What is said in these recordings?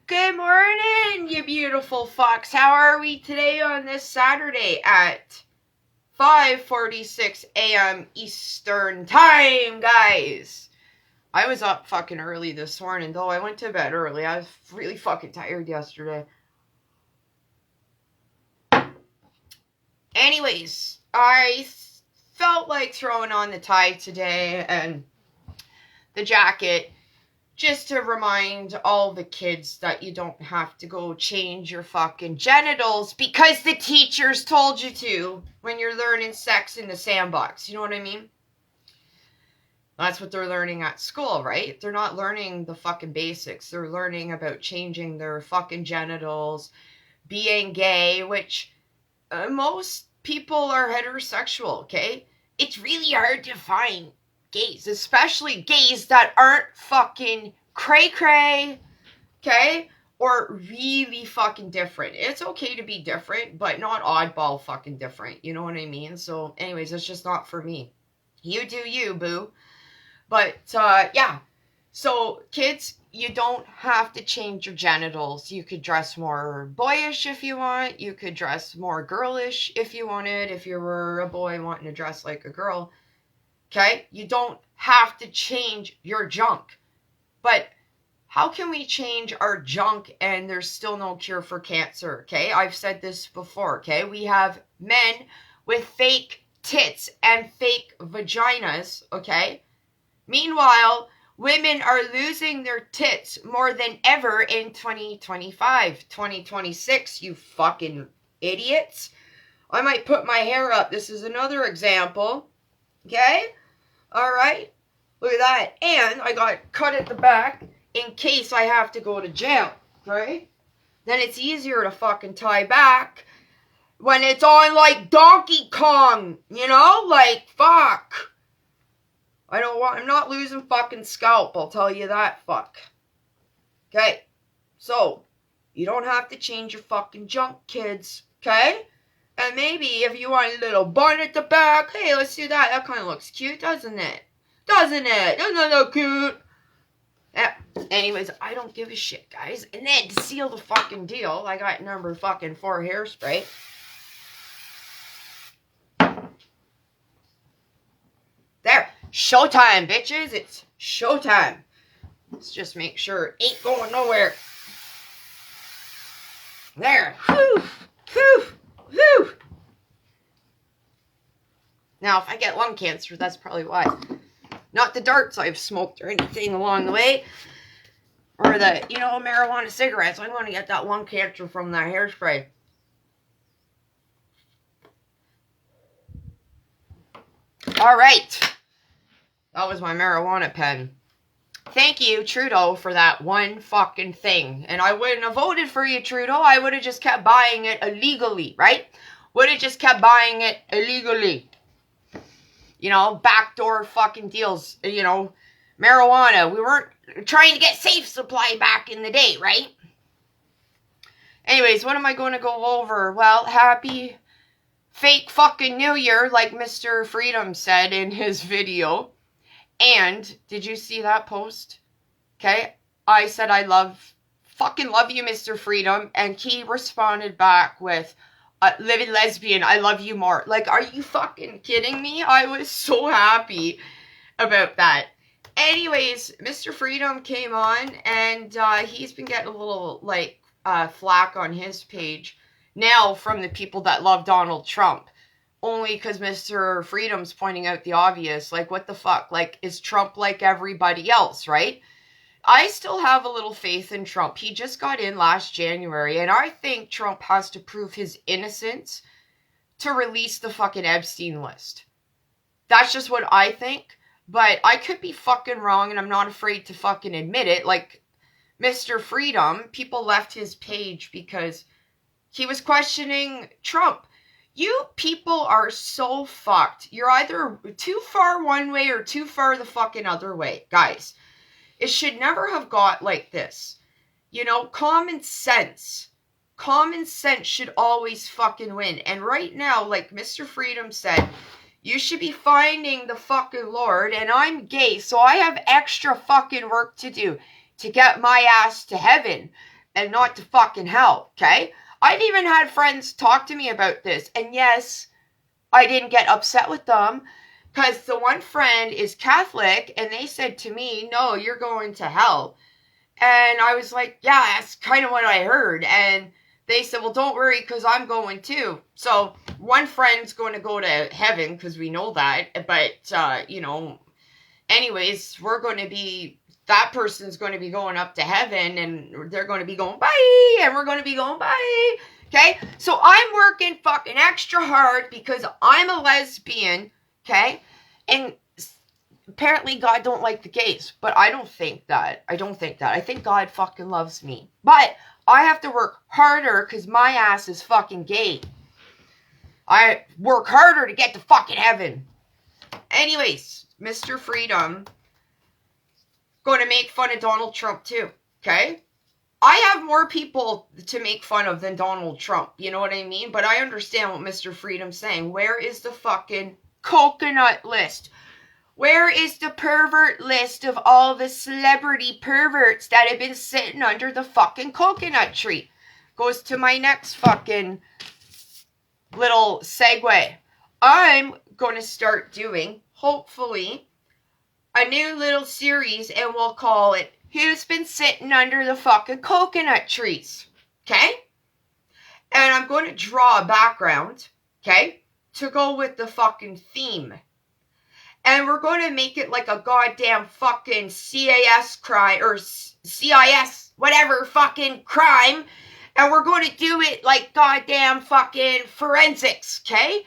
Good morning, you beautiful fucks. How are we today on this Saturday at 5:46 a.m. Eastern Time, guys? I was up fucking early this morning, though I went to bed early. I was really fucking tired yesterday. Anyways, I felt like throwing on the tie today and the jacket just to remind all the kids that you don't have to go change your fucking genitals because the teachers told you to when you're learning sex in the sandbox. You know what I mean? That's what they're learning at school, right? They're not learning the fucking basics. They're learning about changing their fucking genitals, being gay, which most people are heterosexual, okay? It's really hard to find gays, especially gays that aren't fucking cray-cray, okay? Or really fucking different. It's okay to be different, but not oddball fucking different. You know what I mean? So, anyways, it's just not for me. You do you, boo. But, yeah. So, kids, you don't have to change your genitals. You could dress more boyish if you want. You could dress more girlish if you wanted. If you were a boy wanting to dress like a girl. Okay? You don't have to change your junk. But how can we change our junk and there's still no cure for cancer? Okay? I've said this before. Okay? We have men with fake tits and fake vaginas. Okay? Meanwhile, women are losing their tits more than ever in 2025, 2026, you fucking idiots. I might put my hair up. This is another example. Okay? Alright? Look at that. And I got cut at the back in case I have to go to jail. Right? Then it's easier to fucking tie back when it's on like Donkey Kong. You know? Like, fuck. I'm not losing fucking scalp, I'll tell you that, fuck. Okay, so, you don't have to change your fucking junk, kids, okay? And maybe if you want a little bun at the back, hey, let's do that. That kind of looks cute, doesn't it? Doesn't it? Doesn't that look cute? Yeah. Anyways, I don't give a shit, guys. And then, to seal the fucking deal, I got number fucking 4 hairspray. There. Showtime, bitches. It's showtime. Let's just make sure it ain't going nowhere. There. Whew. Whew. Whew. Now, if I get lung cancer, that's probably why. Not the darts I've smoked or anything along the way. Or the, marijuana cigarettes. I'm going to get that lung cancer from that hairspray. All right. That was my marijuana pen. Thank you, Trudeau, for that one fucking thing. And I wouldn't have voted for you, Trudeau. I would have just kept buying it illegally, right? Would have just kept buying it illegally. Backdoor fucking deals. Marijuana. We weren't trying to get safe supply back in the day, right? Anyways, what am I going to go over? Well, happy fake fucking New Year, like Mr. Freedom said in his video. And, did you see that post? Okay, I said fucking love you, Mr. Freedom, and he responded back with, living lesbian, I love you more. Like, are you fucking kidding me? I was so happy about that. Anyways, Mr. Freedom came on, and he's been getting a little, flack on his page now from the people that love Donald Trump. Only because Mr. Freedom's pointing out the obvious. Like, what the fuck? Like, is Trump like everybody else, right? I still have a little faith in Trump. He just got in last January, and I think Trump has to prove his innocence to release the fucking Epstein list. That's just what I think. But I could be fucking wrong, and I'm not afraid to fucking admit it. Like, Mr. Freedom, people left his page because he was questioning Trump. You people are so fucked. You're either too far one way or too far the fucking other way. Guys, it should never have got like this. Common sense. Common sense should always fucking win. And right now, like Mr. Freedom said, you should be finding the fucking Lord. And I'm gay, so I have extra fucking work to do to get my ass to heaven. and not to fucking hell, okay? I've even had friends talk to me about this, and yes, I didn't get upset with them, because the one friend is Catholic, and they said to me, no, you're going to hell. And I was like, yeah, that's kind of what I heard. And they said, well, don't worry, because I'm going too. So one friend's going to go to heaven, because we know that. But, you know, anyways, that person's going to be going up to heaven, and they're going to be going, bye, and we're going to be going, bye. Okay? So I'm working fucking extra hard because I'm a lesbian, okay? And apparently God don't like the gays, but I don't think that. I think God fucking loves me. But I have to work harder because my ass is fucking gay. I work harder to get to fucking heaven. Anyways, Mr. Freedom, going to make fun of Donald Trump too, okay? I have more people to make fun of than Donald Trump, you know what I mean? But I understand what Mr. Freedom's saying. Where is the fucking coconut list? Where is the pervert list of all the celebrity perverts that have been sitting under the fucking coconut tree? Goes to my next fucking little segue. I'm going to start doing, hopefully, a new little series, and we'll call it Who's Been Sitting Under the Fucking Coconut Trees? Okay? And I'm going to draw a background, okay, to go with the fucking theme. And we're going to make it like a goddamn fucking CAS crime, or CIS, whatever fucking crime. And we're going to do it like goddamn fucking forensics, okay?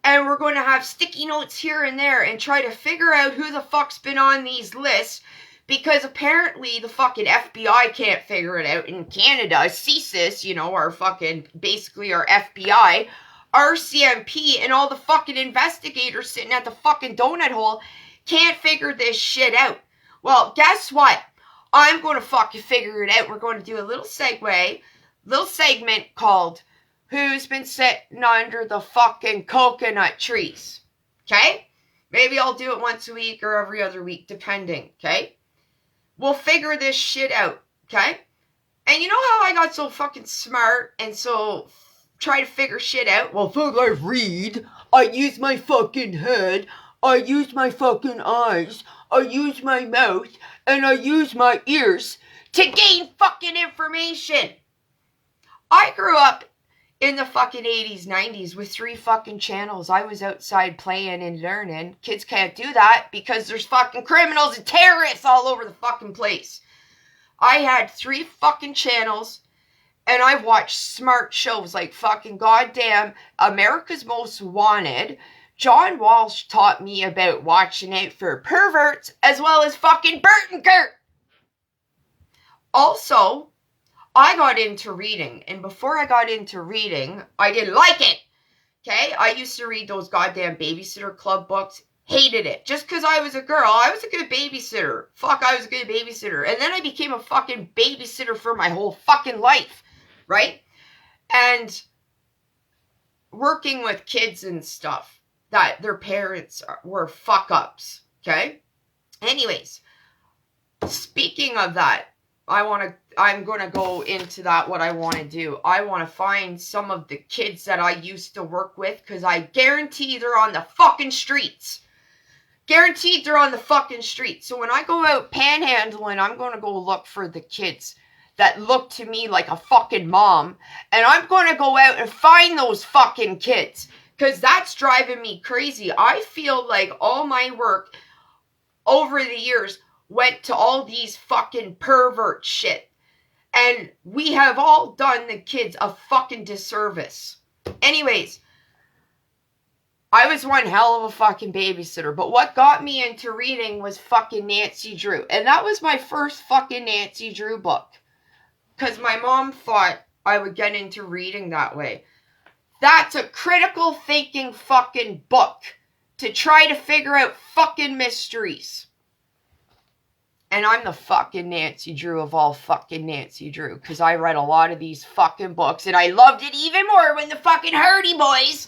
And we're going to have sticky notes here and there and try to figure out who the fuck's been on these lists. Because apparently the fucking FBI can't figure it out in Canada. CSIS, you know, our fucking, basically our FBI, RCMP, and all the fucking investigators sitting at the fucking donut hole can't figure this shit out. Well, guess what? I'm going to fucking figure it out. We're going to do a little segment called Who's Been Sitting Under the Fucking Coconut Trees. Okay? Maybe I'll do it once a week or every other week, depending. Okay? We'll figure this shit out. Okay? And you know how I got so fucking smart and so try to figure shit out? Well, fuck, I read. I use my fucking head. I use my fucking eyes. I use my mouth. And I use my ears to gain fucking information. I grew up in the fucking 80s, 90s with 3 fucking channels. I was outside playing and learning. Kids can't do that because there's fucking criminals and terrorists all over the fucking place. I had 3 fucking channels, and I watched smart shows like fucking goddamn America's Most Wanted. John Walsh taught me about watching out for perverts, as well as fucking Bert and Gert. Also, I got into reading, and before I got into reading, I didn't like it, okay? I used to read those goddamn Babysitter Club books, hated it. Just because I was a girl, I was a good babysitter. Fuck, I was a good babysitter. And then I became a fucking babysitter for my whole fucking life, right? And working with kids and stuff that their parents were fuck-ups, okay? Anyways, speaking of that, I'm going to go into that, what I want to do. I want to find some of the kids that I used to work with, because I guarantee they're on the fucking streets. Guaranteed they're on the fucking streets. So when I go out panhandling, I'm going to go look for the kids that look to me like a fucking mom. And I'm going to go out and find those fucking kids, because that's driving me crazy. I feel like all my work over the years went to all these fucking pervert shit. And we have all done the kids a fucking disservice. Anyways, I was one hell of a fucking babysitter. But what got me into reading was fucking Nancy Drew. And that was my first fucking Nancy Drew book. Because my mom thought I would get into reading that way. That's a critical thinking fucking book to try to figure out fucking mysteries. And I'm the fucking Nancy Drew of all fucking Nancy Drew. Because I read a lot of these fucking books. And I loved it even more when the fucking Hardy Boys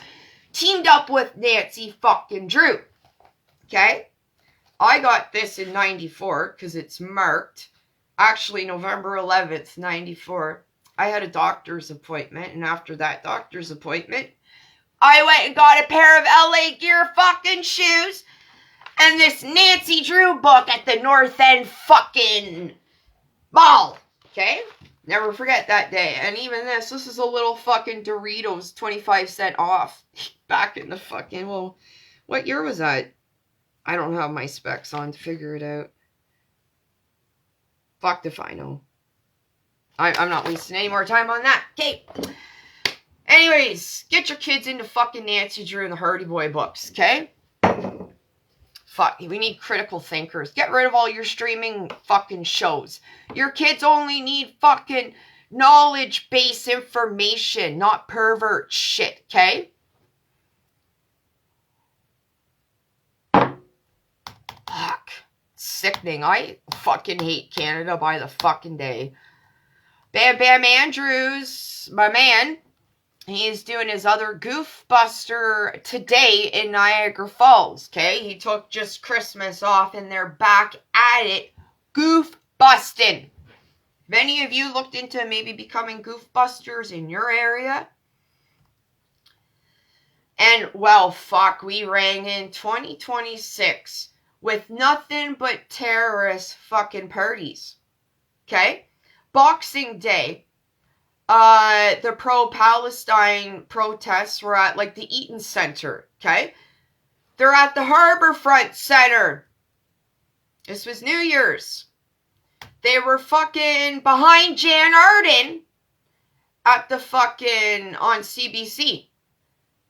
teamed up with Nancy fucking Drew. Okay? I got this in 94 because it's marked actually November 11th, 94, I had a doctor's appointment, and after that doctor's appointment, I went and got a pair of LA Gear fucking shoes and this Nancy Drew book at the North End fucking mall. Okay? Never forget that day. And even this is a little fucking Doritos 25-cent off. Back in the fucking, well, what year was that? I don't have my specs on to figure it out. Fucked if I know. I'm not wasting any more time on that. Okay. Anyways, get your kids into fucking Nancy Drew and the Hardy Boy books, okay? Fuck, we need critical thinkers. Get rid of all your streaming fucking shows. Your kids only need fucking knowledge-based information, not pervert shit, okay? Fuck. Sickening. I fucking hate Canada by the fucking day. Bam Bam Andrews, my man, he's doing his other Goof Buster today in Niagara Falls, okay? He took just Christmas off and they're back at it, goof busting. Have any of you looked into maybe becoming Goof Busters in your area? And, well, fuck, we rang in 2026 with nothing but terrorist fucking parties, okay? Boxing Day, the pro-Palestine protests were at, like, the Eaton Center, okay? They're at the Harborfront Center. This was New Year's. They were fucking behind Jan Arden at the fucking, on CBC.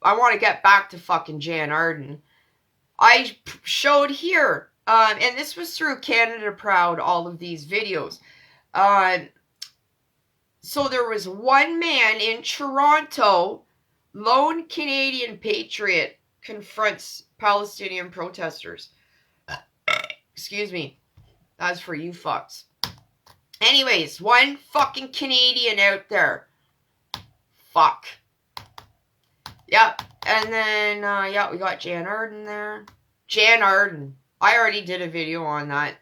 I want to get back to fucking Jan Arden. I showed here, and this was through Canada Proud, all of these videos. So there was one man in Toronto, lone Canadian patriot, confronts Palestinian protesters. Excuse me. That's for you fucks. Anyways, one fucking Canadian out there. Fuck. Yep. And then, yeah, we got Jan Arden there. Jan Arden. I already did a video on that.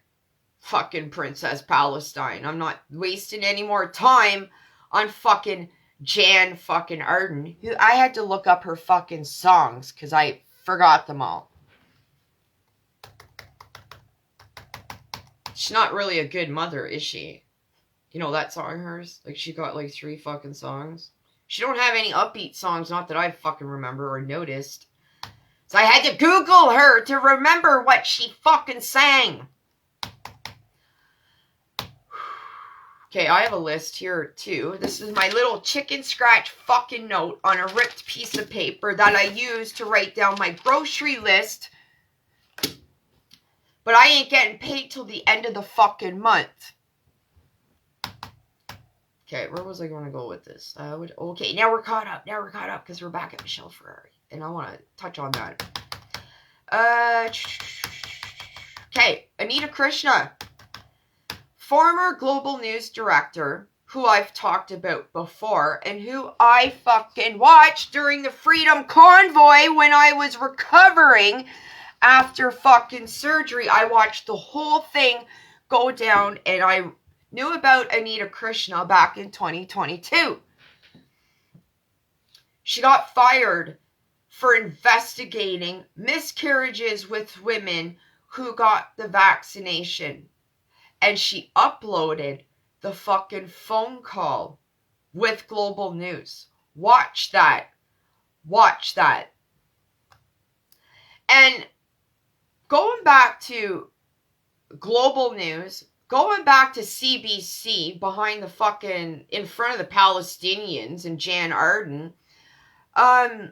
Fucking Princess Palestine. I'm not wasting any more time on fucking Jan fucking Arden. I had to look up her fucking songs because I forgot them all. She's not really a good mother, is she? You know that song of hers? Like, she got like 3 fucking songs. She don't have any upbeat songs, not that I fucking remember or noticed. So I had to Google her to remember what she fucking sang. Okay, I have a list here too. This is my little chicken scratch fucking note on a ripped piece of paper that I use to write down my grocery list. But I ain't getting paid till the end of the fucking month. Okay, where was I going to go with this? Okay, now we're caught up. Now we're caught up because we're back at Michelle Ferrari. And I want to touch on that. Okay, Anita Krishna. Former Global News Director, who I've talked about before, and who I fucking watched during the Freedom Convoy when I was recovering after fucking surgery. I watched the whole thing go down, and I knew about Anita Krishna back in 2022. She got fired for investigating miscarriages with women who got the vaccination. And she uploaded the fucking phone call with Global News. Watch that. Watch that. And going back to Global News, going back to CBC behind the fucking, in front of the Palestinians and Jan Arden, how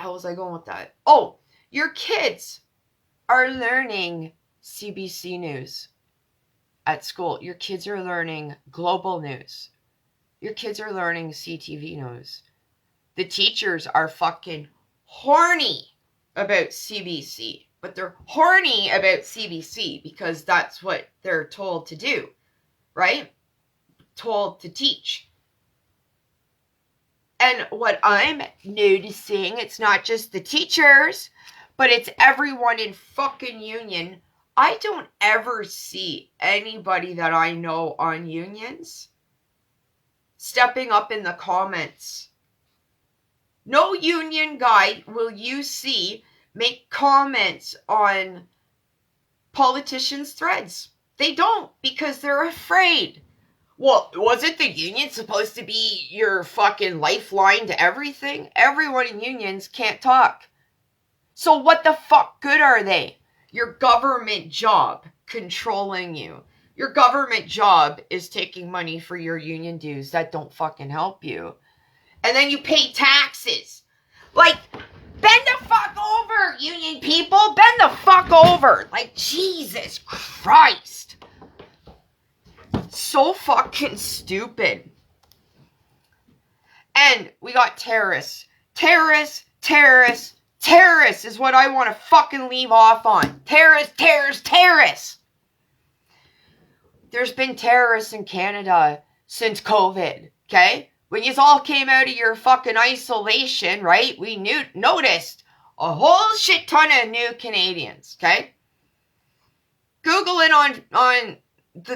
was I going with that? Oh, your kids are learning CBC News. At school, your kids are learning Global News. Your kids are learning CTV News. The teachers are fucking horny about CBC. But they're horny about CBC because that's what they're told to do. Right? Told to teach. And what I'm noticing, it's not just the teachers, but it's everyone in fucking union I don't ever see anybody that I know on unions stepping up in the comments. No union guy will you see make comments on politicians' threads. They don't, because they're afraid. Well, wasn't the union supposed to be your fucking lifeline to everything? Everyone in unions can't talk. So what the fuck good are they? Your government job controlling you. Your government job is taking money for your union dues that don't fucking help you. And then you pay taxes. Like, bend the fuck over, union people. Bend the fuck over. Like, Jesus Christ. So fucking stupid. And we got terrorists. Terrorists, terrorists, terrorists is what I want to fucking leave off on. Terrorists, terrorists, terrorists. There's been terrorists in Canada since COVID, okay? When you all came out of your fucking isolation, right? We noticed a whole shit ton of new Canadians, okay? Google it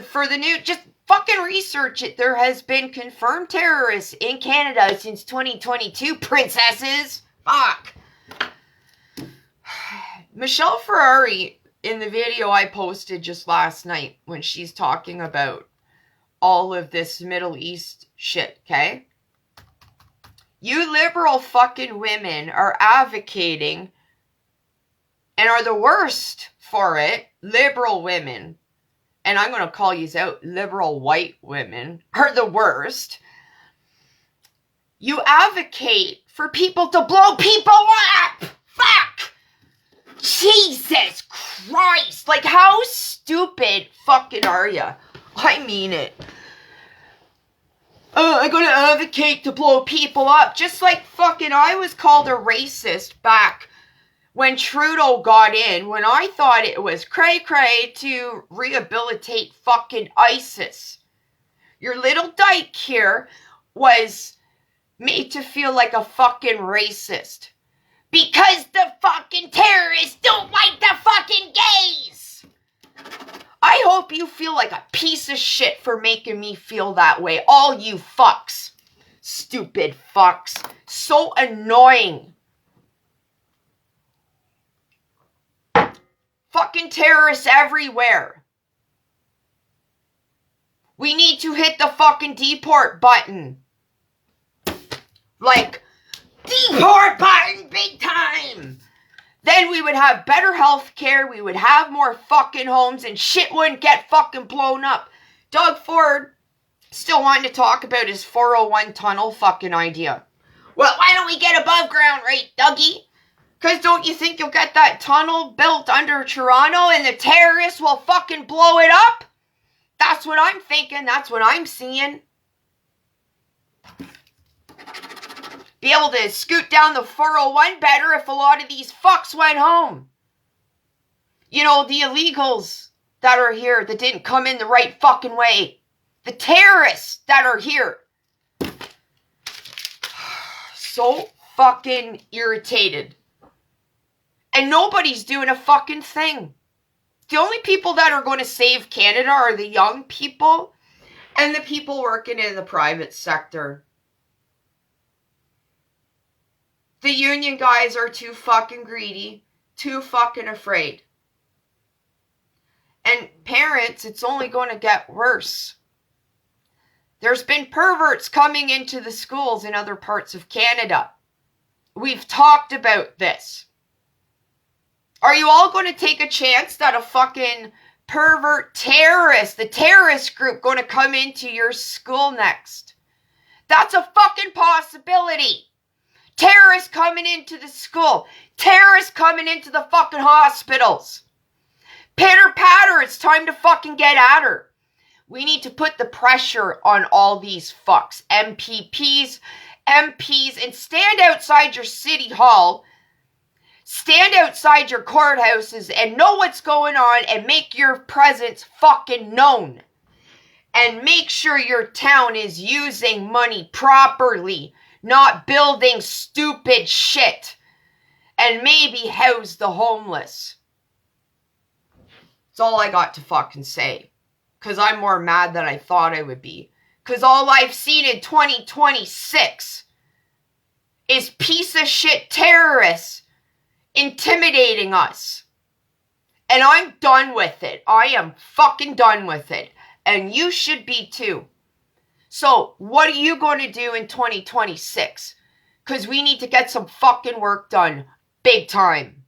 for the new, just fucking research it. There has been confirmed terrorists in Canada since 2022, princesses. Fuck. Michelle Ferrari, in the video I posted just last night, when she's talking about all of this Middle East shit, okay? You liberal fucking women are advocating and are the worst for it. Liberal women, and I'm going to call you out, liberal white women, are the worst. You advocate for people to blow people up! Fuck! Jesus Christ! Like, how stupid fucking are you? I mean it. I'm gonna advocate to blow people up. Just like fucking I was called a racist back when Trudeau got in, when I thought it was cray-cray to rehabilitate fucking ISIS. Your little dyke here was made to feel like a fucking racist. Because the fucking terrorists don't like the fucking gays! I hope you feel like a piece of shit for making me feel that way. All you fucks. Stupid fucks. So annoying. Fucking terrorists everywhere. We need to hit the fucking deport button. Like, deport button big time. Then we would have better health care, we would have more fucking homes, and shit wouldn't get fucking blown up. Doug Ford still wanted to talk about his 401 tunnel fucking idea. Well, why don't we get above ground, right, Dougie? Because don't you think you'll get that tunnel built under Toronto and the terrorists will fucking blow it up? That's what I'm thinking, that's what I'm seeing. Be able to scoot down the 401 better if a lot of these fucks went home. You know, the illegals that are here that didn't come in the right fucking way. The terrorists that are here. So fucking irritated. And nobody's doing a fucking thing. The only people that are going to save Canada are the young people and the people working in the private sector. The union guys are too fucking greedy, too fucking afraid. And parents, it's only going to get worse. There's been perverts coming into the schools in other parts of Canada. We've talked about this. Are you all going to take a chance that a fucking pervert terrorist, the terrorist group, going to come into your school next? That's a fucking possibility. Terrorists coming into the school. Terrorists coming into the fucking hospitals. Pitter patter, it's time to fucking get at her. We need to put the pressure on all these fucks. MPs, and stand outside your city hall. Stand outside your courthouses and know what's going on and make your presence fucking known. And make sure your town is using money properly. Not building stupid shit. And maybe house the homeless. That's all I got to fucking say. Because I'm more mad than I thought I would be. Because all I've seen in 2026 is piece of shit terrorists intimidating us. And I'm done with it. I am fucking done with it. And you should be too. So, what are you going to do in 2026? Because we need to get some fucking work done. Big time.